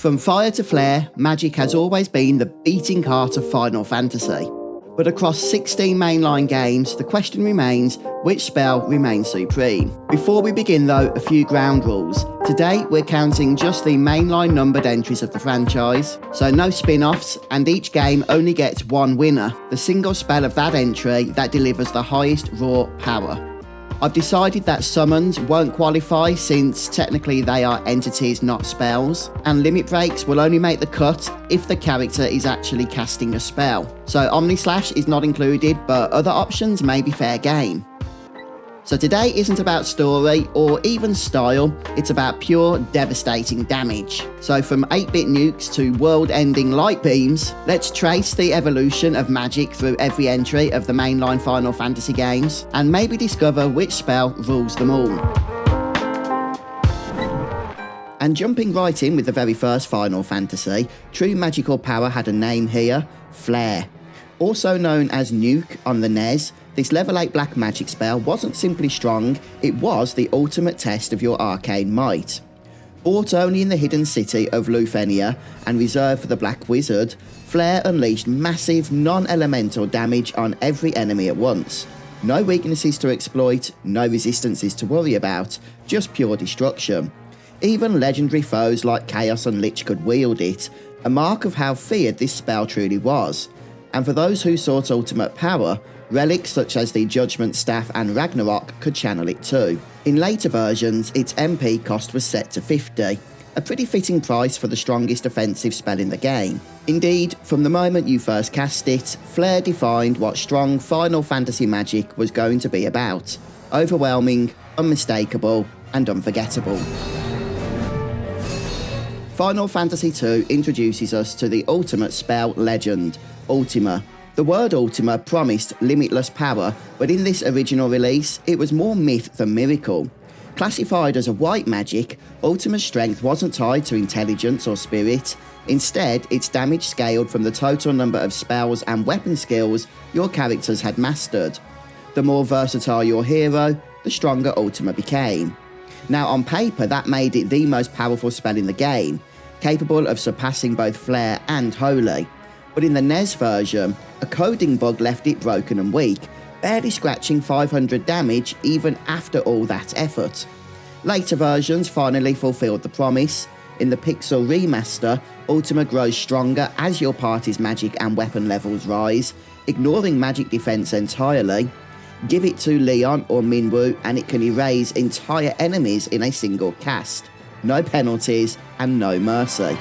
From fire to flare, magic has always been the beating heart of Final Fantasy. But across 16 mainline games, the question remains, which spell remains supreme? Before we begin though, a few ground rules. Today we're counting just the mainline numbered entries of the franchise, so no spin-offs, and each game only gets one winner, the single spell of that entry that delivers the highest raw power. I've decided that summons won't qualify since technically they are entities, not spells, and limit breaks will only make the cut if the character is actually casting a spell. So Omnislash is not included, but other options may be fair game. So today isn't about story or even style, it's about pure devastating damage. So from 8-bit nukes to world-ending light beams, let's trace the evolution of magic through every entry of the mainline Final Fantasy games, and maybe discover which spell rules them all. And jumping right in with the very first Final Fantasy, true magical power had a name here, Flare. Also known as Nuke on the NES, this level 8 black magic spell wasn't simply strong, it was the ultimate test of your arcane might. Bought only in the hidden city of Lufenia and reserved for the Black Wizard, Flare unleashed massive non-elemental damage on every enemy at once. No weaknesses to exploit, no resistances to worry about, just pure destruction. Even legendary foes like Chaos and Lich could wield it, a mark of how feared this spell truly was. And for those who sought ultimate power, relics such as the Judgment Staff and Ragnarok could channel it too. In later versions, its MP cost was set to 50, a pretty fitting price for the strongest offensive spell in the game. Indeed, from the moment you first cast it, Flare defined what strong Final Fantasy magic was going to be about. Overwhelming, unmistakable, and unforgettable. Final Fantasy II introduces us to the ultimate spell legend, Ultima. The word Ultima promised limitless power, but in this original release, it was more myth than miracle. Classified as a white magic, Ultima's strength wasn't tied to intelligence or spirit. Instead, its damage scaled from the total number of spells and weapon skills your characters had mastered. The more versatile your hero, the stronger Ultima became. Now on paper, that made it the most powerful spell in the game, capable of surpassing both Flare and Holy. But in the NES version, a coding bug left it broken and weak, barely scratching 500 damage even after all that effort. Later versions finally fulfilled the promise. In the Pixel remaster, Ultima grows stronger as your party's magic and weapon levels rise, ignoring magic defense entirely. Give it to Leon or Minwu and it can erase entire enemies in a single cast. No penalties and no mercy.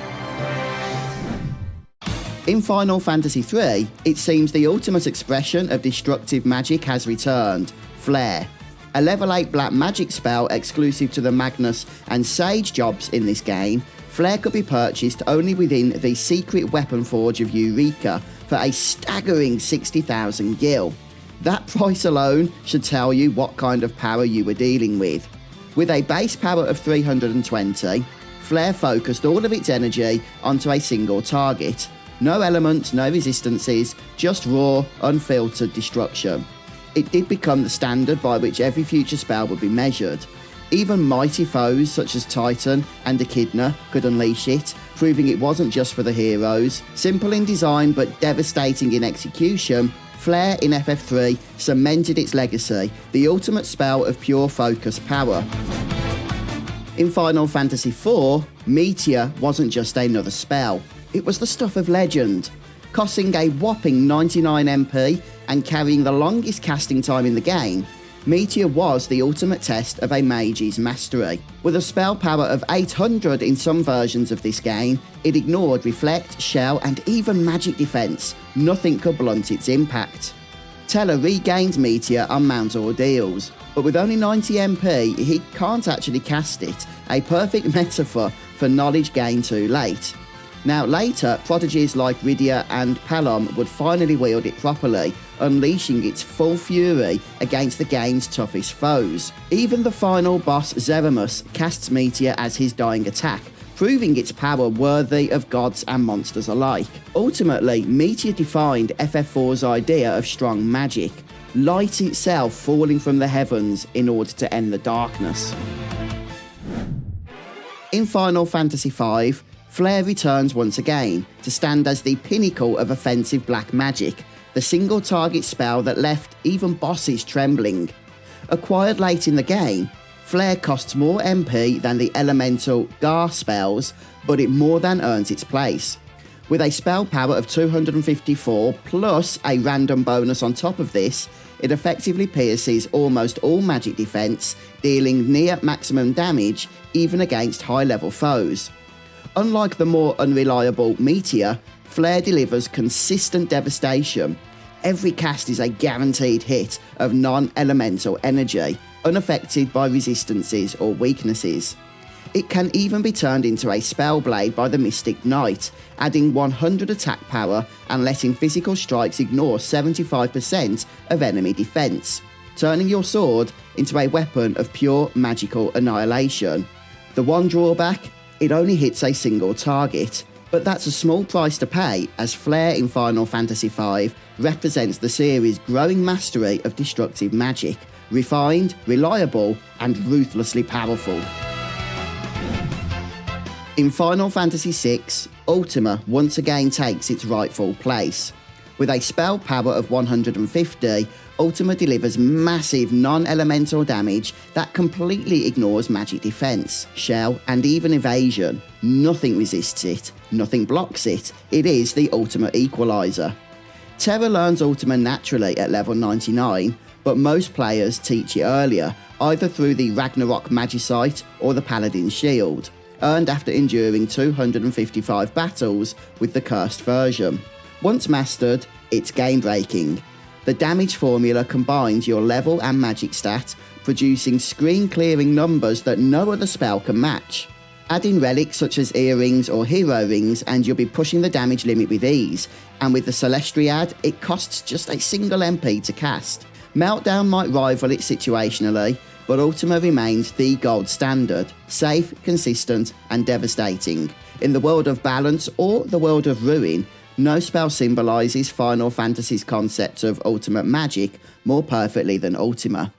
In Final Fantasy III, it seems the ultimate expression of destructive magic has returned, Flare. A level 8 black magic spell exclusive to the Magnus and Sage jobs in this game, Flare could be purchased only within the secret weapon forge of Eureka for a staggering 60,000 gil. That price alone should tell you what kind of power you were dealing with. With a base power of 320, Flare focused all of its energy onto a single target. No elements, no resistances, just raw, unfiltered destruction. It did become the standard by which every future spell would be measured. Even mighty foes such as Titan and Echidna could unleash it, proving it wasn't just for the heroes. Simple in design but devastating in execution, Flare in FF3 cemented its legacy, the ultimate spell of pure focus power. In Final Fantasy IV, Meteor wasn't just another spell. It was the stuff of legend, costing a whopping 99 MP and carrying the longest casting time in the game. Meteor was the ultimate test of a mage's mastery. With a spell power of 800 in some versions of this game, it ignored Reflect, Shell and even magic defense. Nothing could blunt its impact. Teller regained Meteor on Mount Ordeals, but with only 90 MP, he can't actually cast it, a perfect metaphor for knowledge gained too late. Now later, prodigies like Rydia and Palom would finally wield it properly, unleashing its full fury against the game's toughest foes. Even the final boss Zeramus casts Meteor as his dying attack, proving its power worthy of gods and monsters alike. Ultimately, Meteor defined FF4's idea of strong magic, light itself falling from the heavens in order to end the darkness. In Final Fantasy V, Flare returns once again to stand as the pinnacle of offensive black magic, the single target spell that left even bosses trembling. Acquired late in the game, Flare costs more MP than the elemental Gar spells, but it more than earns its place. With a spell power of 254 plus a random bonus on top of this, it effectively pierces almost all magic defense, dealing near maximum damage even against high level foes. Unlike the more unreliable Meteor, Flare delivers consistent devastation. Every cast is a guaranteed hit of non-elemental energy, unaffected by resistances or weaknesses. It can even be turned into a spell blade by the Mystic Knight, adding 100 attack power and letting physical strikes ignore 75% of enemy defense, turning your sword into a weapon of pure magical annihilation. The one drawback? It only hits a single target, but that's a small price to pay, as Flare in Final Fantasy V represents the series' growing mastery of destructive magic, refined, reliable, and ruthlessly powerful. In Final Fantasy VI, Ultima once again takes its rightful place. With a spell power of 150, Ultima delivers massive non-elemental damage that completely ignores magic defense, shell, and even evasion. Nothing resists it, nothing blocks it. It is the ultimate equalizer. Terra learns Ultima naturally at level 99, but most players teach it earlier, either through the Ragnarok Magicite or the Paladin's Shield, earned after enduring 255 battles with the cursed version. Once mastered, it's game-breaking. The damage formula combines your level and magic stat, producing screen-clearing numbers that no other spell can match. Add in relics such as earrings or hero rings and you'll be pushing the damage limit with ease, and with the Celestiad, it costs just a single MP to cast. Meltdown might rival it situationally, but Ultima remains the gold standard, safe, consistent, and devastating. In the world of balance or the world of ruin, no spell symbolises Final Fantasy's concept of ultimate magic more perfectly than Ultima.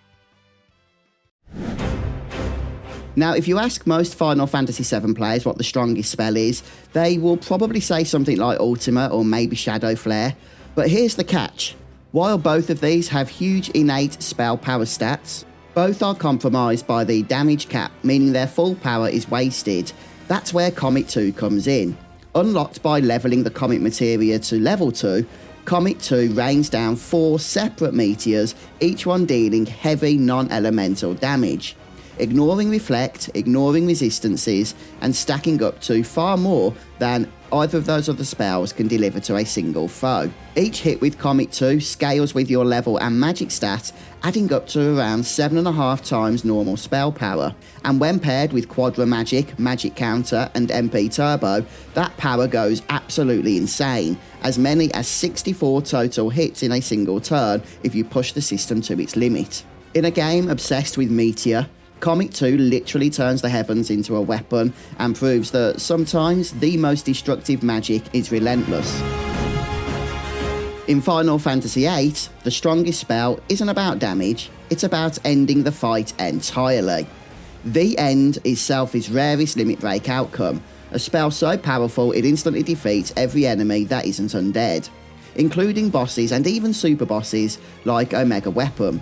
Now, if you ask most Final Fantasy VII players what the strongest spell is, they will probably say something like Ultima or maybe Shadow Flare, but here's the catch. While both of these have huge innate spell power stats, both are compromised by the damage cap, meaning their full power is wasted. That's where Comet 2 comes in. Unlocked by levelling the Comet materia to level 2, Comet 2 rains down 4 separate meteors, each one dealing heavy non-elemental damage, ignoring Reflect, ignoring resistances, and stacking up to far more than either of those other spells can deliver to a single foe. Each hit with Comet 2 scales with your level and magic stat, adding up to around 7.5 times normal spell power, and when paired with Quadra Magic, Magic Counter, and MP Turbo, that power goes absolutely insane, as many as 64 total hits in a single turn if you push the system to its limit. In a game obsessed with Meteor, Comet 2 literally turns the heavens into a weapon and proves that sometimes the most destructive magic is relentless. In Final Fantasy VIII, the strongest spell isn't about damage, it's about ending the fight entirely. The End is Selphie's rarest limit break outcome, a spell so powerful it instantly defeats every enemy that isn't undead, including bosses and even super bosses like Omega Weapon.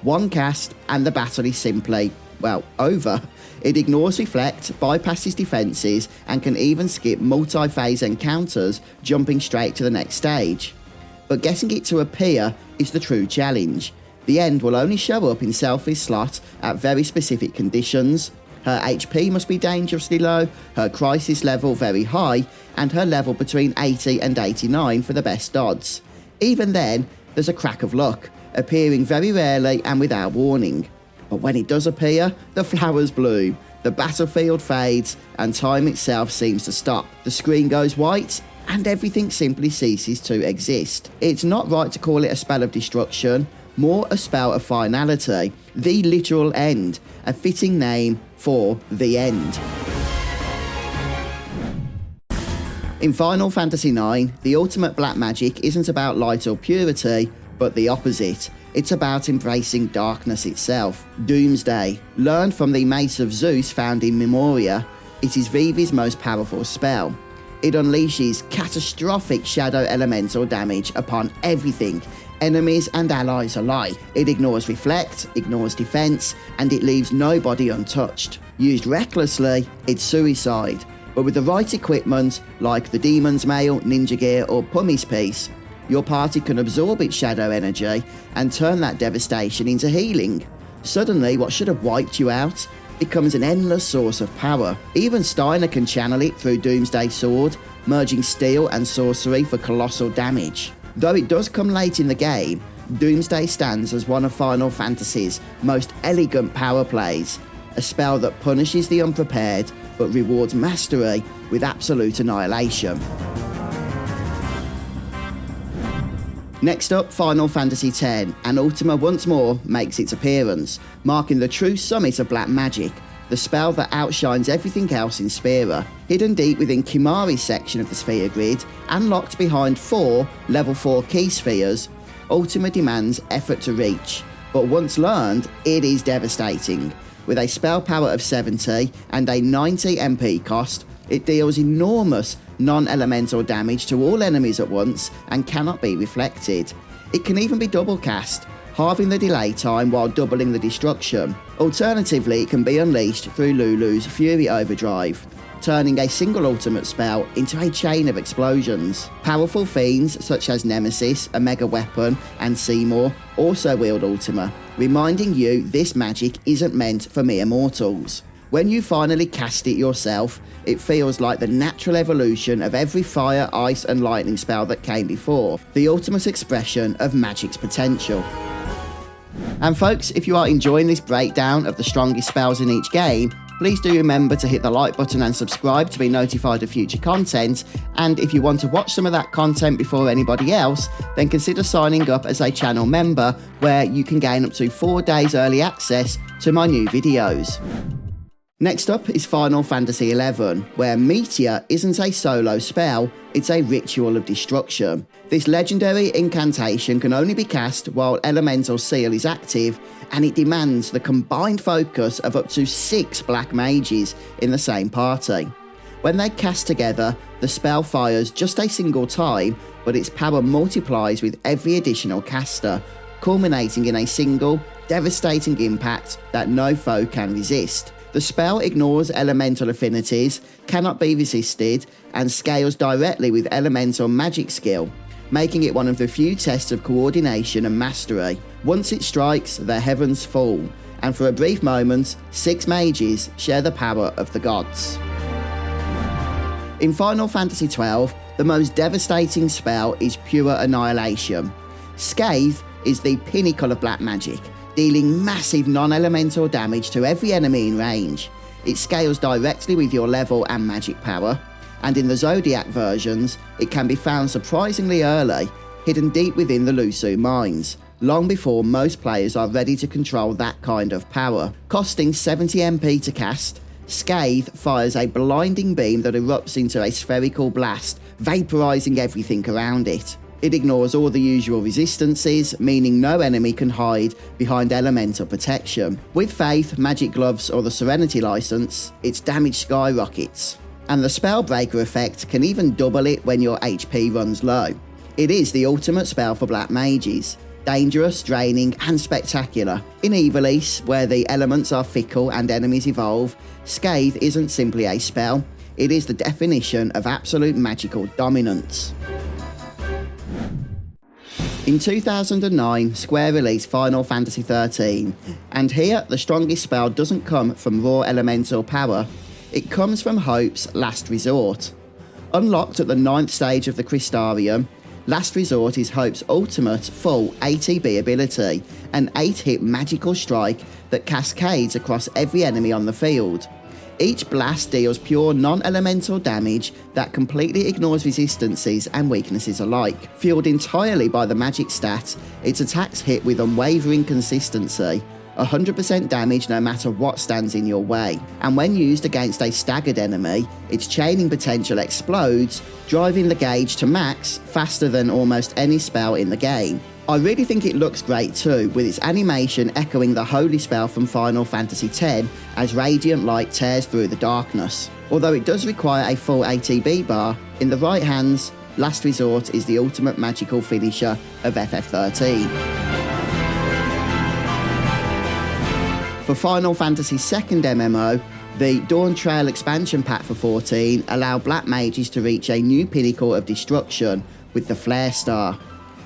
One cast and the battle is simply, well, over. It ignores Reflect, bypasses defences, and can even skip multi-phase encounters, jumping straight to the next stage. But getting it to appear is the true challenge. The End will only show up in Selphie's slot at very specific conditions. Her HP must be dangerously low, her crisis level very high, and her level between 80 and 89 for the best odds. Even then, there's a crack of luck, appearing very rarely and without warning. But when it does appear, the flowers bloom, the battlefield fades, and time itself seems to stop. The screen goes white, and everything simply ceases to exist. It's not right to call it a spell of destruction, more a spell of finality, the literal end, a fitting name for the End. In Final Fantasy IX, the ultimate black magic isn't about light or purity, but the opposite. It's about embracing darkness itself. Doomsday. Learned from the Mace of Zeus found in Memoria, It is Vivi's most powerful spell. It unleashes catastrophic shadow elemental damage upon everything, enemies and allies alike. It ignores reflect, ignores defense, and it leaves nobody untouched. Used recklessly, it's suicide, but with the right equipment, like the Demon's Mail, Ninja Gear or Pummy's Piece, your party can absorb its shadow energy and turn that devastation into healing. Suddenly, what should have wiped you out becomes an endless source of power. Even Steiner can channel it through Doomsday Sword, merging steel and sorcery for colossal damage. Though it does come late in the game, Doomsday stands as one of Final Fantasy's most elegant power plays, a spell that punishes the unprepared but rewards mastery with absolute annihilation. Next up, Final Fantasy X, and Ultima once more makes its appearance, marking the true summit of black magic, the spell that outshines everything else in Spira. Hidden deep within Kimahri's section of the sphere grid, and locked behind 4 level 4 key spheres, Ultima demands effort to reach, but once learned, it is devastating. With a spell power of 70 and a 90 MP cost, it deals enormous non-elemental damage to all enemies at once and cannot be reflected. It can even be double cast, halving the delay time while doubling the destruction. Alternatively, it can be unleashed through Lulu's Fury Overdrive, turning a single ultimate spell into a chain of explosions. Powerful fiends such as Nemesis, a mega weapon, and Seymour also wield Ultima, reminding you this magic isn't meant for mere mortals. When you finally cast it yourself, it feels like the natural evolution of every fire, ice and lightning spell that came before, the ultimate expression of magic's potential. And folks, if you are enjoying this breakdown of the strongest spells in each game, please do remember to hit the like button and subscribe to be notified of future content, and if you want to watch some of that content before anybody else, then consider signing up as a channel member where you can gain up to 4 days early access to my new videos. Next up is Final Fantasy XI, where Meteor isn't a solo spell, it's a ritual of destruction. This legendary incantation can only be cast while Elemental Seal is active, and it demands the combined focus of up to 6 black mages in the same party. When they cast together, the spell fires just a single time, but its power multiplies with every additional caster, culminating in a single, devastating impact that no foe can resist. The spell ignores elemental affinities, cannot be resisted, and scales directly with elemental magic skill, making it one of the few tests of coordination and mastery. Once it strikes, the heavens fall, and for a brief moment, 6 mages share the power of the gods. In Final Fantasy XII, the most devastating spell is Pure Annihilation. Scathe is the pinnacle of black magic, dealing massive non-elemental damage to every enemy in range. It scales directly with your level and magic power, and in the Zodiac versions, it can be found surprisingly early, hidden deep within the Lusu mines, long before most players are ready to control that kind of power. Costing 70 MP to cast, Scathe fires a blinding beam that erupts into a spherical blast, vaporizing everything around it. It ignores all the usual resistances, meaning no enemy can hide behind elemental protection. With Faith, Magic Gloves or the Serenity License, its damage skyrockets, and the Spellbreaker effect can even double it when your HP runs low. It is the ultimate spell for black mages, dangerous, draining and spectacular. In Ivalice, where the elements are fickle and enemies evolve, Scathe isn't simply a spell, it is the definition of absolute magical dominance. In 2009, Square released Final Fantasy XIII, and here the strongest spell doesn't come from raw elemental power, it comes from Hope's Last Resort. Unlocked at the 9th stage of the Crystarium, Last Resort is Hope's ultimate full ATB ability, an 8-hit magical strike that cascades across every enemy on the field. Each blast deals pure non-elemental damage that completely ignores resistances and weaknesses alike. Fueled entirely by the magic stat, its attacks hit with unwavering consistency, 100% damage no matter what stands in your way, and when used against a staggered enemy, its chaining potential explodes, driving the gauge to max faster than almost any spell in the game. I really think it looks great too, with its animation echoing the holy spell from Final Fantasy X as radiant light tears through the darkness. Although it does require a full ATB bar, in the right hands, Last Resort is the ultimate magical finisher of FF13. For Final Fantasy II MMO, the Dawn Trail expansion pack for 14 allowed black mages to reach a new pinnacle of destruction with the Flare Star.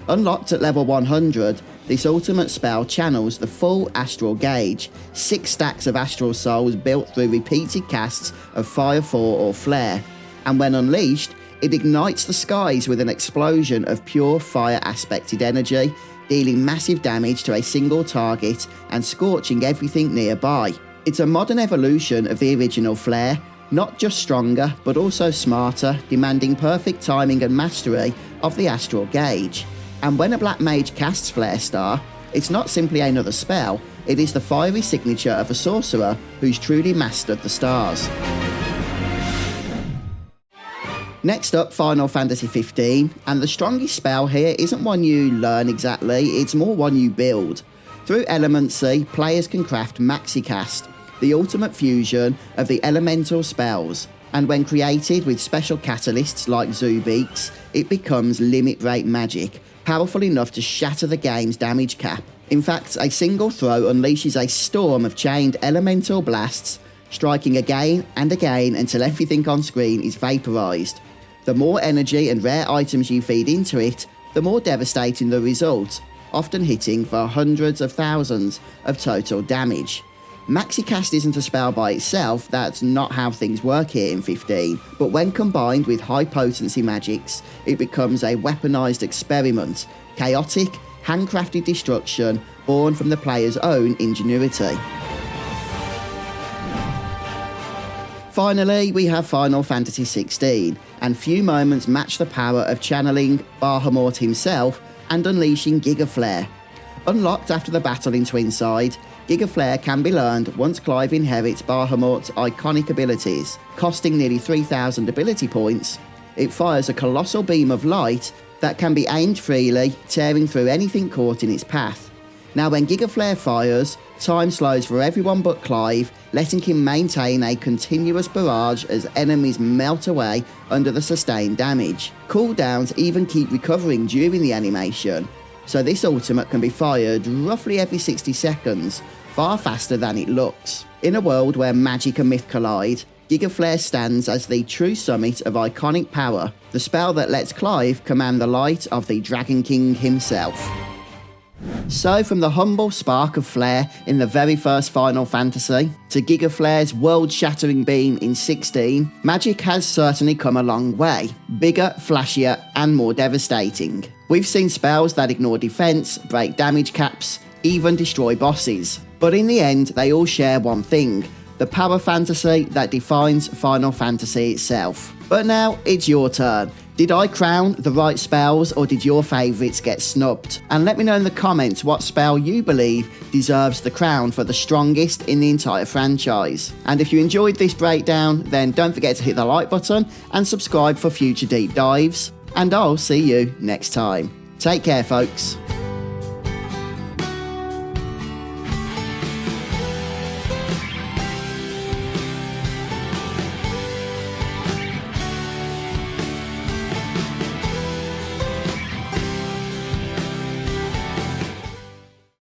Unlocked at level 100, this ultimate spell channels the full astral gauge, 6 stacks of astral souls built through repeated casts of Fire 4 or Flare, and when unleashed, it ignites the skies with an explosion of pure fire aspected energy, dealing massive damage to a single target and scorching everything nearby. It's a modern evolution of the original Flare, not just stronger but also smarter, demanding perfect timing and mastery of the astral gauge. And when a black mage casts Flare Star, it's not simply another spell, it is the fiery signature of a sorcerer who's truly mastered the stars. Next up, Final Fantasy XV, and the strongest spell here isn't one you learn exactly, it's more one you build. Through Elemency, players can craft Maxicast, the ultimate fusion of the elemental spells, and when created with special catalysts like Zubeeks, it becomes limit break magic, powerful enough to shatter the game's damage cap. In fact, a single throw unleashes a storm of chained elemental blasts, striking again and again until everything on screen is vaporised. The more energy and rare items you feed into it, the more devastating the result, often hitting for hundreds of thousands of total damage. Maxicast isn't a spell by itself, that's not how things work here in 15, but when combined with high potency magics, it becomes a weaponised experiment, chaotic, handcrafted destruction born from the player's own ingenuity. Finally, we have Final Fantasy XVI, and few moments match the power of channeling Bahamut himself and unleashing Gigaflare. Unlocked after the battle in Twinside, Gigaflare can be learned once Clive inherits Bahamut's iconic abilities. Costing nearly 3,000 ability points, it fires a colossal beam of light that can be aimed freely, tearing through anything caught in its path. Now when Gigaflare fires, time slows for everyone but Clive, letting him maintain a continuous barrage as enemies melt away under the sustained damage. Cooldowns even keep recovering during the animation, so this ultimate can be fired roughly every 60 seconds, far faster than it looks. In a world where magic and myth collide, Gigaflare stands as the true summit of iconic power, the spell that lets Clive command the light of the Dragon King himself. So from the humble spark of flare in the very first Final Fantasy, to Gigaflare's world-shattering beam in 16, magic has certainly come a long way, bigger, flashier and more devastating. We've seen spells that ignore defense, break damage caps, even destroy bosses. But in the end, they all share one thing, the power fantasy that defines Final Fantasy itself. But now, it's your turn. Did I crown the right spells, or did your favourites get snubbed? And let me know in the comments what spell you believe deserves the crown for the strongest in the entire franchise. And if you enjoyed this breakdown, then don't forget to hit the like button and subscribe for future deep dives. And I'll see you next time. Take care, folks.